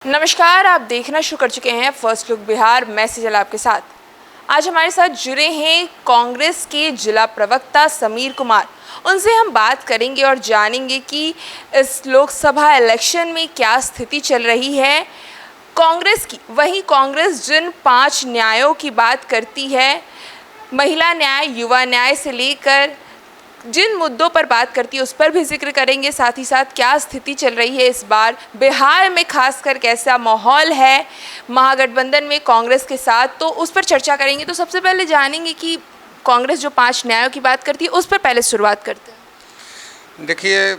नमस्कार, आप देखना शुरू कर चुके हैं फर्स्ट लुक बिहार। मैं सेजल आपके साथ। आज हमारे साथ जुड़े हैं कांग्रेस के जिला प्रवक्ता समीर कुमार। उनसे हम बात करेंगे और जानेंगे कि इस लोकसभा इलेक्शन में क्या स्थिति चल रही है कांग्रेस की। वहीं कांग्रेस जिन 5 न्यायों की बात करती है, महिला न्याय, युवा न्याय से लेकर जिन मुद्दों पर बात करती है उस पर भी जिक्र करेंगे। साथ ही साथ क्या स्थिति चल रही है इस बार बिहार में, खासकर कैसा माहौल है महागठबंधन में कांग्रेस के साथ, तो उस पर चर्चा करेंगे। तो सबसे पहले जानेंगे कि कांग्रेस जो 5 न्यायों की बात करती है उस पर पहले शुरुआत करते हैं। देखिए,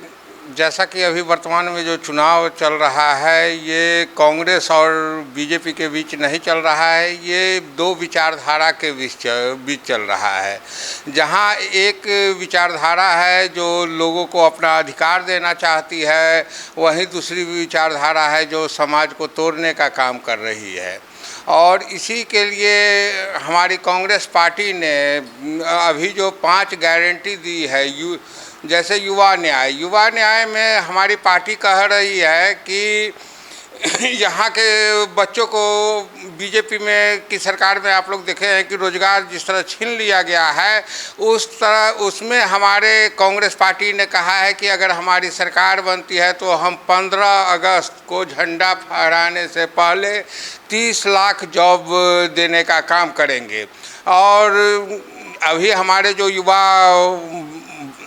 जैसा कि अभी वर्तमान में जो चुनाव चल रहा है ये कांग्रेस और बीजेपी के बीच नहीं चल रहा है, ये 2 विचारधारा के बीच चल रहा है। जहां एक विचारधारा है जो लोगों को अपना अधिकार देना चाहती है, वहीं दूसरी विचारधारा है जो समाज को तोड़ने का काम कर रही है। और इसी के लिए हमारी कांग्रेस पार्टी ने अभी जो 5 गारंटी दी है, जैसे युवा न्याय में हमारी पार्टी कह रही है कि यहाँ के बच्चों को बीजेपी में की सरकार में आप लोग देखे हैं कि रोजगार जिस तरह छीन लिया गया है, उस तरह उसमें हमारे कांग्रेस पार्टी ने कहा है कि अगर हमारी सरकार बनती है तो हम 15 अगस्त को झंडा फहराने से पहले 30 लाख जॉब देने का काम करेंगे। और अभी हमारे जो युवा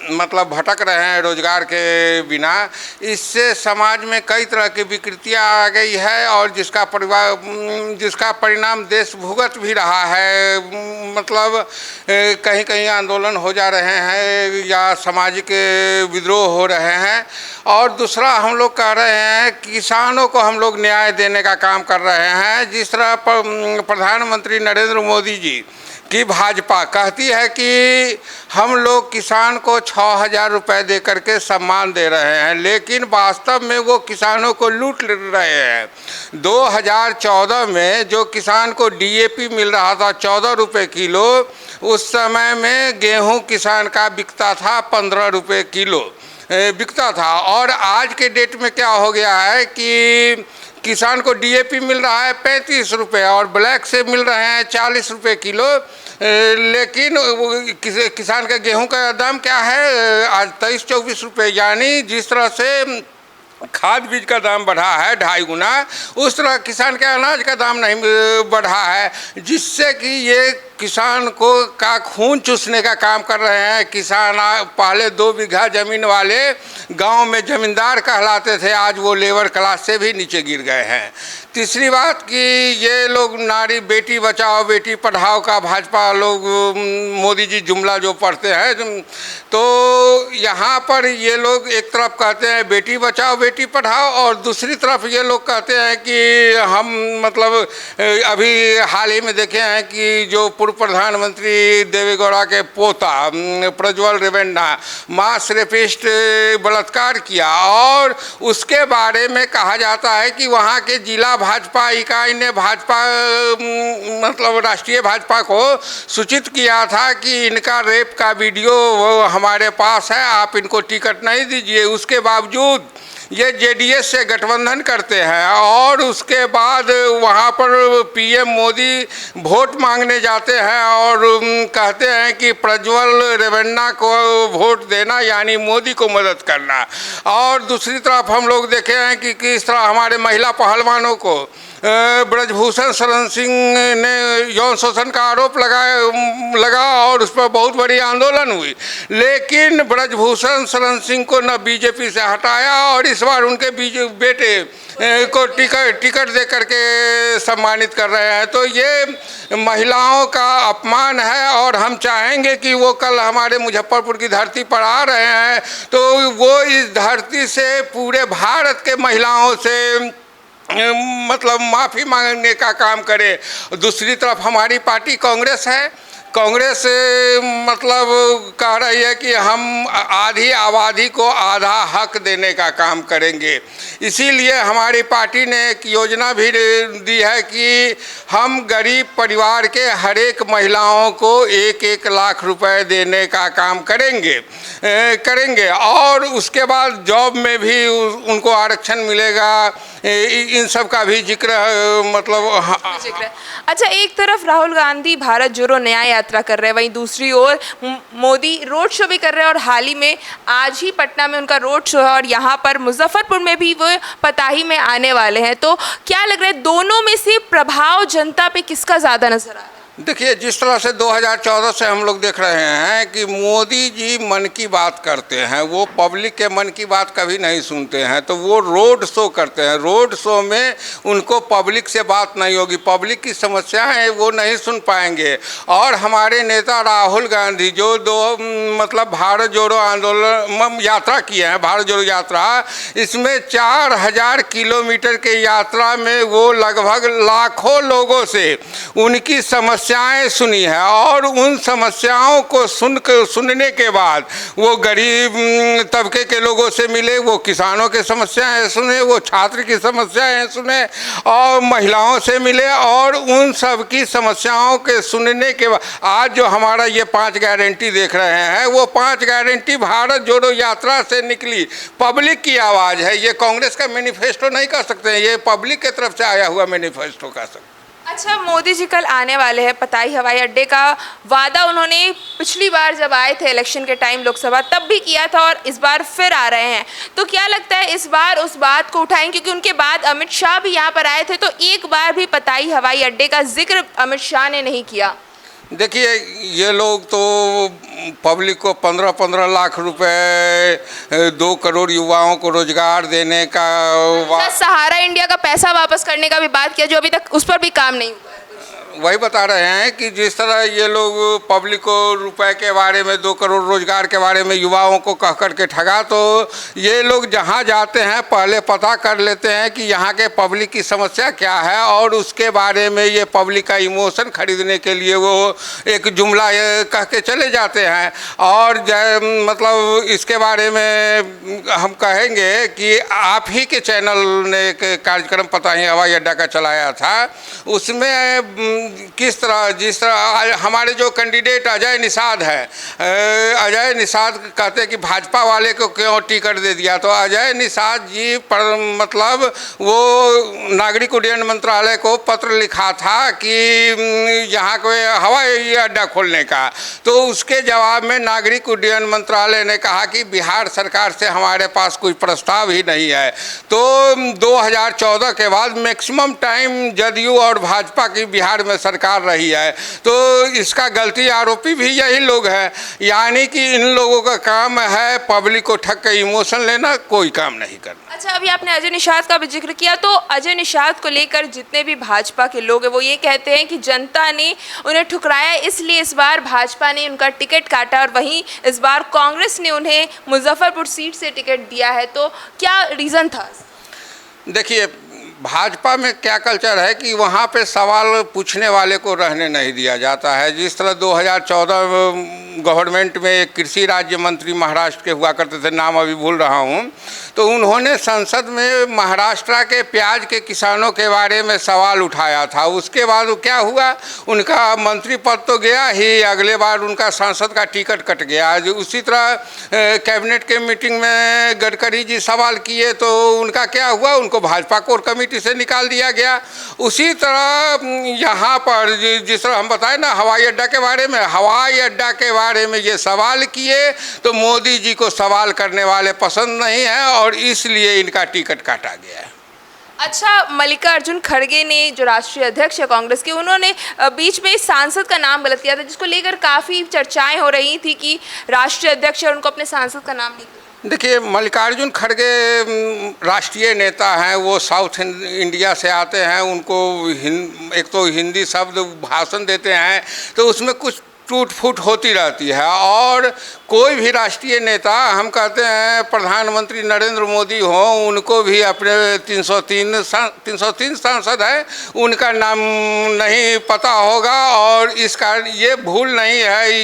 मतलब भटक रहे हैं रोजगार के बिना, इससे समाज में कई तरह की विकृतियां आ गई है और जिसका परिणाम देश भुगत भी रहा है। मतलब कहीं कहीं आंदोलन हो जा रहे हैं या सामाजिक विद्रोह हो रहे हैं। और दूसरा हम लोग कह रहे हैं किसानों को हम लोग न्याय देने का काम कर रहे हैं। जिस तरह प्रधानमंत्री नरेंद्र मोदी जी कि भाजपा कहती है कि हम लोग किसान को 6,000 रुपये दे करके सम्मान दे रहे हैं, लेकिन वास्तव में वो किसानों को लूट रहे हैं। 2014 में जो किसान को डीएपी मिल रहा था 14 रुपये किलो, उस समय में गेहूं किसान का बिकता था 15 रुपये किलो बिकता था। और आज के डेट में क्या हो गया है कि किसान को डीएपी मिल रहा है 35 रुपये और ब्लैक से मिल रहे हैं 40 रुपये किलो। लेकिन किसान का गेहूं का दाम क्या है आज 23-24 रुपये। यानी जिस तरह से खाद बीज का दाम बढ़ा है 2.5 गुना, उस तरह किसान के अनाज का दाम नहीं बढ़ा है, जिससे कि ये किसान को का खून चूसने का काम कर रहे हैं। किसान पहले 2 बीघा ज़मीन वाले गांव में ज़मींदार कहलाते थे, आज वो लेबर क्लास से भी नीचे गिर गए हैं। तीसरी बात कि ये लोग नारी बेटी बचाओ बेटी पढ़ाओ का भाजपा लोग मोदी जी जुमला जो पढ़ते हैं, तो यहाँ पर ये लोग एक तरफ कहते हैं बेटी बचाओ बेटी पढ़ाओ और दूसरी तरफ ये लोग कहते हैं कि हम मतलब अभी हाल ही में देखे हैं कि जो पूर्व प्रधानमंत्री देवेगौड़ा के पोता प्रज्वल रेवन्ना मास रेपिस्ट बलात्कार किया और उसके बारे में कहा जाता है कि वहाँ के जिला भाजपा इकाई ने भाजपा मतलब राष्ट्रीय भाजपा को सूचित किया था कि इनका रेप का वीडियो हमारे पास है, आप इनको टिकट नहीं दीजिए। उसके बावजूद ये जेडीएस से गठबंधन करते हैं और उसके बाद वहाँ पर पीएम मोदी वोट मांगने जाते हैं और कहते हैं कि प्रज्वल रेवन्ना को वोट देना यानी मोदी को मदद करना। और दूसरी तरफ हम लोग देखे हैं कि किस तरह हमारे महिला पहलवानों को ब्रजभूषण शरण सिंह ने यौन शोषण का आरोप लगा और उस पर बहुत बड़ी आंदोलन हुई, लेकिन ब्रजभूषण शरण सिंह को न बीजेपी से हटाया और इस बार उनके बेटे को टिकट दे करके सम्मानित कर रहे हैं। तो ये महिलाओं का अपमान है और हम चाहेंगे कि वो कल हमारे मुजफ्फरपुर की धरती पर आ रहे हैं तो वो इस धरती से पूरे भारत के महिलाओं से मतलब माफ़ी मांगने का काम करे। दूसरी तरफ हमारी पार्टी कांग्रेस है कांग्रेस मतलब कह रही है कि हम आधी आबादी को आधा हक देने का काम करेंगे। इसीलिए हमारी पार्टी ने एक योजना भी दी है कि हम गरीब परिवार के हर एक महिलाओं को 1-1 लाख रुपए देने का काम करेंगे और उसके बाद जॉब में भी उनको आरक्षण मिलेगा। इन सब का भी जिक्र मतलब जिक्र है। अच्छा, एक तरफ राहुल गांधी भारत जोड़ो न्याय यात्रा कर रहे हैं, वहीं दूसरी ओर मोदी रोड शो भी कर रहे हैं और हाल ही में आज ही पटना में उनका रोड शो है और यहाँ पर मुजफ्फरपुर में भी वो पताही में आने वाले हैं। तो क्या लग रहा है, दोनों में से प्रभाव जनता पे किसका ज़्यादा नजर आ रहा है? देखिए, जिस तरह से 2014 से हम लोग देख रहे हैं कि मोदी जी मन की बात करते हैं, वो पब्लिक के मन की बात कभी नहीं सुनते हैं, तो वो रोड शो करते हैं। रोड शो में उनको पब्लिक से बात नहीं होगी, पब्लिक की समस्याएं वो नहीं सुन पाएंगे। और हमारे नेता राहुल गांधी जो मतलब भारत जोड़ो आंदोलन यात्रा किए हैं, भारत जोड़ो यात्रा, इसमें 4000 किलोमीटर के यात्रा में वो लगभग लाखों लोगों से उनकी समस्याएं सुनी है और उन समस्याओं को सुनने के बाद वो गरीब तबके के लोगों से मिले, वो किसानों की समस्याएं सुने, वो छात्र की समस्याएं सुने और महिलाओं से मिले और उन सब की समस्याओं के सुनने के बाद आज जो हमारा ये 5 गारंटी देख रहे हैं, वो 5 गारंटी भारत जोड़ो यात्रा से निकली पब्लिक की आवाज़ है। ये कांग्रेस का मैनिफेस्टो नहीं कर सकते हैं, ये पब्लिक की तरफ से आया हुआ मैनिफेस्टो कर सकते। अच्छा, मोदी जी कल आने वाले हैं, पताही हवाई अड्डे का वादा उन्होंने पिछली बार जब आए थे इलेक्शन के टाइम लोकसभा तब भी किया था और इस बार फिर आ रहे हैं। तो क्या लगता है इस बार उस बात को उठाएंगे, क्योंकि उनके बाद अमित शाह भी यहाँ पर आए थे तो एक बार भी पताही हवाई अड्डे का जिक्र अमित शाह ने नहीं किया। देखिए, ये लोग तो पब्लिक को 15-15 लाख रुपए 2 करोड़ युवाओं को रोजगार देने का सहारा इंडिया का पैसा वापस करने का भी बात किया, जो अभी तक उस पर भी काम नहीं हुआ। वही बता रहे हैं कि जिस तरह ये लोग पब्लिक को रुपए के बारे में 2 करोड़ रोजगार के बारे में युवाओं को कह कर के ठगा, तो ये लोग जहाँ जाते हैं पहले पता कर लेते हैं कि यहाँ के पब्लिक की समस्या क्या है और उसके बारे में ये पब्लिक का इमोशन खरीदने के लिए वो एक जुमला कह के चले जाते हैं। और मतलब इसके बारे में हम कहेंगे कि आप ही के चैनल ने एक कार्यक्रम पताही हवाई अड्डा का चलाया था, उसमें किस तरह जिस तरह हमारे जो कैंडिडेट अजय निषाद है, अजय निषाद कहते हैं कि भाजपा वाले को क्यों टिकट दे दिया, तो अजय निषाद जी पर मतलब वो नागरिक उड्डयन मंत्रालय को पत्र लिखा था कि यहाँ कोई हवाई अड्डा खोलने का, तो उसके जवाब में नागरिक उड्डयन मंत्रालय ने कहा कि बिहार सरकार से हमारे पास कोई प्रस्ताव ही नहीं है। तो 2014 के बाद मैक्सिमम टाइम जदयू और भाजपा की बिहार में सरकार रही है, तो इसका गलती आरोपी भी यही लोग हैं। यानी कि इन लोगों का काम है पब्लिक को ठग के इमोशन लेना, कोई काम नहीं करना। अच्छा, अभी आपने अजय निषाद का भी जिक्र किया, तो अजय निषाद को लेकर जितने भी भाजपा के लोग हैं वो ये कहते हैं कि जनता ने उन्हें ठुकराया, इसलिए इस बार भाजपा ने उनका टिकट काटा और वहीं इस बार कांग्रेस ने उन्हें मुजफ्फरपुर सीट से टिकट दिया है। तो क्या रीज़न था? देखिए, भाजपा में क्या कल्चर है कि वहाँ पे सवाल पूछने वाले को रहने नहीं दिया जाता है। जिस तरह 2014 गवर्नमेंट में एक कृषि राज्य मंत्री महाराष्ट्र के हुआ करते थे, नाम अभी भूल रहा हूँ, तो उन्होंने संसद में महाराष्ट्र के प्याज के किसानों के बारे में सवाल उठाया था। उसके बाद क्या हुआ, उनका मंत्री पद तो गया ही, अगले बार उनका सांसद का टिकट कट गया। उसी तरह कैबिनेट के मीटिंग में गडकरी जी सवाल किए तो उनका क्या हुआ, उनको भाजपा कोर कमेटी से निकाल दिया गया। उसी तरह यहाँ पर जिस तरह हम बताएं ना हवाई अड्डा के बारे में, हवाई अड्डा के बारे में ये सवाल किए तो मोदी जी को सवाल करने वाले पसंद नहीं हैं और इसलिए इनका टिकट काटा गया है। अच्छा, मल्लिकार्जुन खड़गे ने जो राष्ट्रीय अध्यक्ष है कांग्रेस के, उन्होंने बीच में सांसद का नाम गलत किया था, जिसको लेकर काफ़ी चर्चाएं हो रही थी कि राष्ट्रीय अध्यक्ष और उनको अपने सांसद का नाम नहीं। देखिए, मल्लिकार्जुन खड़गे राष्ट्रीय नेता हैं, वो साउथ इंडिया से आते हैं, उनको एक तो हिंदी शब्द भाषण देते हैं तो उसमें कुछ टूट फूट होती रहती है और कोई भी राष्ट्रीय नेता, हम कहते हैं प्रधानमंत्री नरेंद्र मोदी हो, उनको भी अपने 303 सांसद है, उनका नाम नहीं पता होगा। और इस कारण ये भूल नहीं है,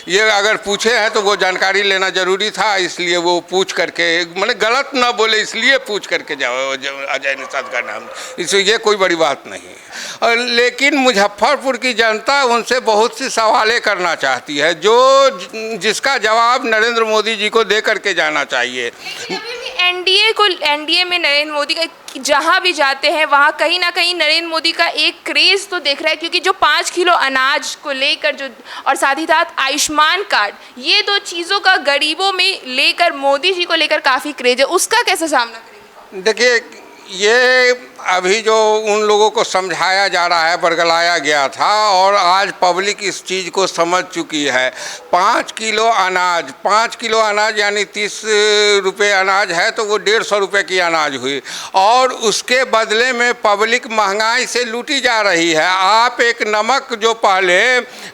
ये अगर पूछे हैं तो वो जानकारी लेना जरूरी था, इसलिए वो पूछ करके, मैंने गलत ना बोले इसलिए पूछ करके जाओ अजय निषाद का नाम, इसलिए ये कोई बड़ी बात नहीं है। लेकिन मुजफ्फरपुर की जनता उनसे बहुत सी सवालें करना चाहती है, जिसका जवाब नरेंद्र मोदी जी को दे करके जाना चाहिए। एनडीए में नरेंद्र मोदी का जहां भी जाते हैं वहां कहीं ना कहीं नरेंद्र मोदी का एक क्रेज तो देख रहा है, क्योंकि जो 5 किलो अनाज को लेकर जो, और साथ ही साथ आयुष्मान कार्ड, ये दो चीज़ों का गरीबों में लेकर मोदी जी को लेकर काफ़ी क्रेज है, उसका कैसे सामना करेंगे? देखिए, ये अभी जो उन लोगों को समझाया जा रहा है, बरगलाया गया था, और आज पब्लिक इस चीज़ को समझ चुकी है। 5 किलो अनाज यानी 30 रुपये अनाज है, तो वो 150 रुपये की अनाज हुई, और उसके बदले में पब्लिक महंगाई से लूटी जा रही है। आप एक नमक जो पहले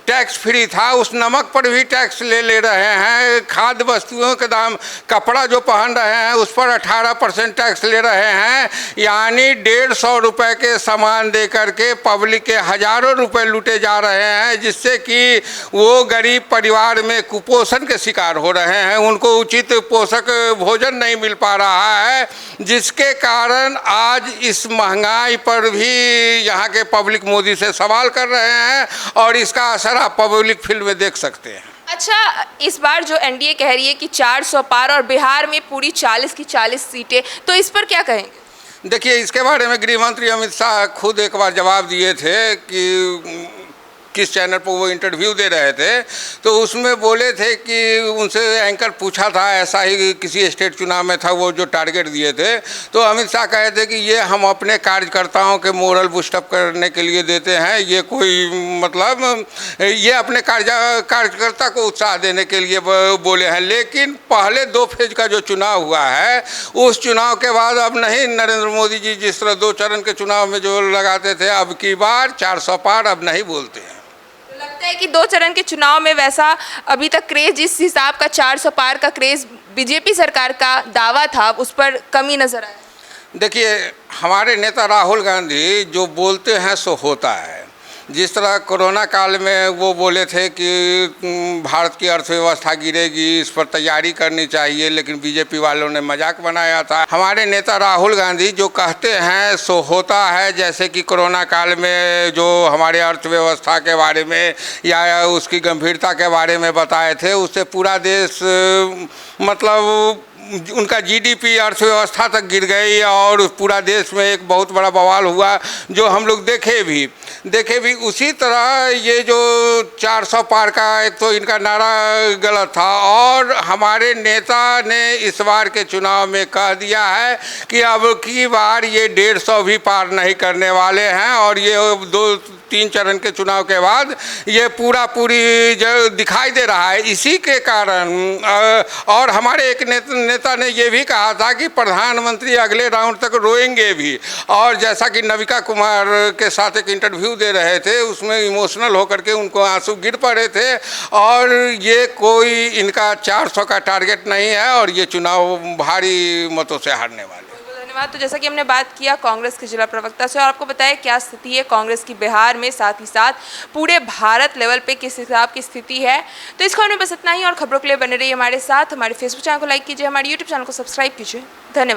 टैक्स फ्री था, उस नमक पर भी टैक्स ले रहे हैं। खाद्य वस्तुओं के दाम, कपड़ा जो पहन रहे हैं उस पर 18% टैक्स ले रहे हैं, यानी 150 रुपये के सामान दे करके पब्लिक के हज़ारों रुपए लूटे जा रहे हैं, जिससे कि वो गरीब परिवार में कुपोषण के शिकार हो रहे हैं, उनको उचित पोषक भोजन नहीं मिल पा रहा है, जिसके कारण आज इस महंगाई पर भी यहाँ के पब्लिक मोदी से सवाल कर रहे हैं, और इसका असर आप पब्लिक फील्ड में देख सकते हैं। अच्छा, इस बार जो एनडीए कह रही है कि 400 पार और बिहार में पूरी 40 की 40 सीटें, तो इस पर क्या कहेंगे? देखिए, इसके बारे में गृह मंत्री अमित शाह खुद एक बार जवाब दिए थे कि किस चैनल पर वो इंटरव्यू दे रहे थे, तो उसमें बोले थे कि उनसे एंकर पूछा था, ऐसा ही किसी स्टेट चुनाव में था, वो जो टारगेट दिए थे, तो अमित शाह कहे थे कि ये हम अपने कार्यकर्ताओं के मोरल बूस्टअप करने के लिए देते हैं, ये कोई मतलब ये अपने कार्यकर्ता को उत्साह देने के लिए बोले हैं। लेकिन पहले 2 फेज का जो चुनाव हुआ है, उस चुनाव के बाद अब नहीं, नरेंद्र मोदी जी जिस तरह 2 चरण के चुनाव में जो लगाते थे, अब की बार 400 पार अब नहीं बोलते हैं। लगता है कि 2 चरण के चुनाव में वैसा अभी तक क्रेज, जिस हिसाब का 400 पार का क्रेज बीजेपी सरकार का दावा था, उस पर कमी नजर आया। देखिए, हमारे नेता राहुल गांधी जो बोलते हैं सो होता है। जिस तरह कोरोना काल में वो बोले थे कि भारत की अर्थव्यवस्था गिरेगी, इस पर तैयारी करनी चाहिए, लेकिन बीजेपी वालों ने मजाक बनाया था। हमारे नेता राहुल गांधी जो कहते हैं सो होता है, जैसे कि कोरोना काल में जो हमारे अर्थव्यवस्था के बारे में या उसकी गंभीरता के बारे में बताए थे, उससे पूरा देश मतलब उनका जीडीपी अर्थव्यवस्था तक गिर गई, और पूरा देश में एक बहुत बड़ा बवाल हुआ, जो हम लोग देखे भी। उसी तरह ये जो 400 पार का, एक तो इनका नारा गलत था, और हमारे नेता ने इस बार के चुनाव में कह दिया है कि अब की बार ये 150 भी पार नहीं करने वाले हैं, और ये 2-3 चरण के चुनाव के बाद ये पूरी जो दिखाई दे रहा है। इसी के कारण और हमारे एक नेता ने ये भी कहा था कि प्रधानमंत्री अगले राउंड तक रोएंगे भी, और जैसा कि नविका कुमार के साथ एक इंटरव्यू दे रहे थे, उसमें इमोशनल होकर के उनको आंसू गिर पड़े थे, और ये कोई इनका 400 का टारगेट नहीं है, और ये चुनाव भारी मतों से हारने वाले। धन्यवाद। तो जैसा कि हमने बात किया कांग्रेस के जिला प्रवक्ता से, और आपको बताया क्या स्थिति है कांग्रेस की बिहार में, साथ ही साथ पूरे भारत लेवल पे किस हिसाब की स्थिति है। तो इस खबर में बस इतना ही, और खबरों के लिए बने रहिए हमारे साथ। हमारे फेसबुक चैनल को लाइक कीजिए, हमारे यूट्यूब चैनल को सब्सक्राइब कीजिए। धन्यवाद।